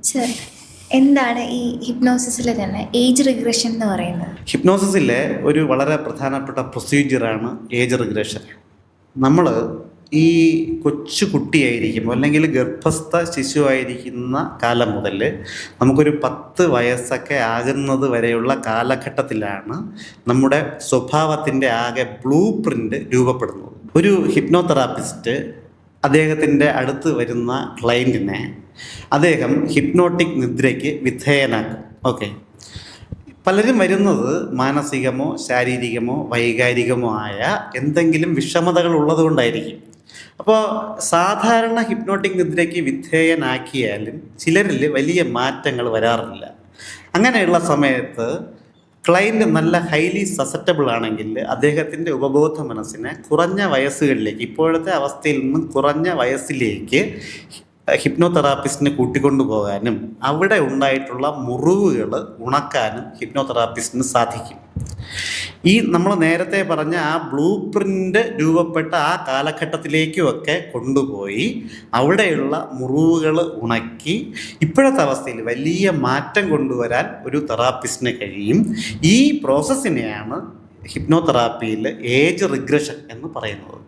Sir, എന്താണ് ഈ ഹിപ്നോസിസിലെ തന്നെ ഏജ് റിഗ്രഷൻ എന്ന് പറയുന്നത്? ഹിപ്നോസിസിലെ ഒരു വളരെ പ്രധാനപ്പെട്ട പ്രൊസീജിയറാണ് ഏജ് റിഗ്രഷൻ. നമ്മൾ ഈ കൊച്ചു കുട്ടിയായിരിക്കുമ്പോൾ അല്ലെങ്കിൽ ഗർഭസ്ഥ ശിശുവായിരിക്കുന്ന കാലം മുതൽ നമുക്കൊരു 10 വയസ്സൊക്കെ ആകുന്നത് വരെയുള്ള കാലഘട്ടത്തിലാണ് നമ്മുടെ സ്വഭാവത്തിൻ്റെ ആകെ ബ്ലൂ പ്രിൻ്റ് രൂപപ്പെടുന്നത്. ഒരു ഹിപ്നോതെറാപ്പിസ്റ്റ് അദ്ദേഹത്തിൻ്റെ അടുത്ത് വരുന്ന ക്ലയൻറ്റിനെ അദ്ദേഹം ഹിപ്നോട്ടിക് നിദ്രയ്ക്ക് വിധേയനാക്കും. ഓക്കെ, പലരും വരുന്നത് മാനസികമോ ശാരീരികമോ വൈകാരികമോ ആയ എന്തെങ്കിലും വിഷമതകൾ ഉള്ളതുകൊണ്ടായിരിക്കും. അപ്പോൾ സാധാരണ ഹിപ്നോട്ടിക് നിദ്രയ്ക്ക് വിധേയനാക്കിയാലും ചിലരിൽ വലിയ മാറ്റങ്ങൾ വരാറില്ല. അങ്ങനെയുള്ള സമയത്ത് ക്ലയൻറ്റ് നല്ല ഹൈലി സസെപ്റ്റബിൾ ആണെങ്കിൽ അദ്ദേഹത്തിൻ്റെ ഉപബോധ മനസ്സിനെ കുറഞ്ഞ വയസ്സുകളിലേക്ക്, ഇപ്പോഴത്തെ അവസ്ഥയിൽ നിന്നും കുറഞ്ഞ വയസ്സിലേക്ക് ഹിപ്നോതെറാപ്പിസ്റ്റിനെ കൂട്ടിക്കൊണ്ടു പോകാനും അവിടെ ഉണ്ടായിട്ടുള്ള മുറിവുകൾ ഉണക്കാനും ഹിപ്നോതെറാപ്പിസ്റ്റിന് സാധിക്കും. ഈ നമ്മൾ നേരത്തെ പറഞ്ഞ ആ ബ്ലൂ പ്രിൻ്റ് രൂപപ്പെട്ട ആ കാലഘട്ടത്തിലേക്കുമൊക്കെ കൊണ്ടുപോയി അവിടെയുള്ള മുറിവുകൾ ഉണക്കി ഇപ്പോഴത്തെ അവസ്ഥയിൽ വലിയ മാറ്റം കൊണ്ടുവരാൻ ഒരു തെറാപ്പിസ്റ്റിന് കഴിയും. ഈ പ്രോസസ്സിനെയാണ് ഹിപ്നോതെറാപ്പിയിൽ ഏജ് റിഗ്രഷൻ എന്ന് പറയുന്നത്.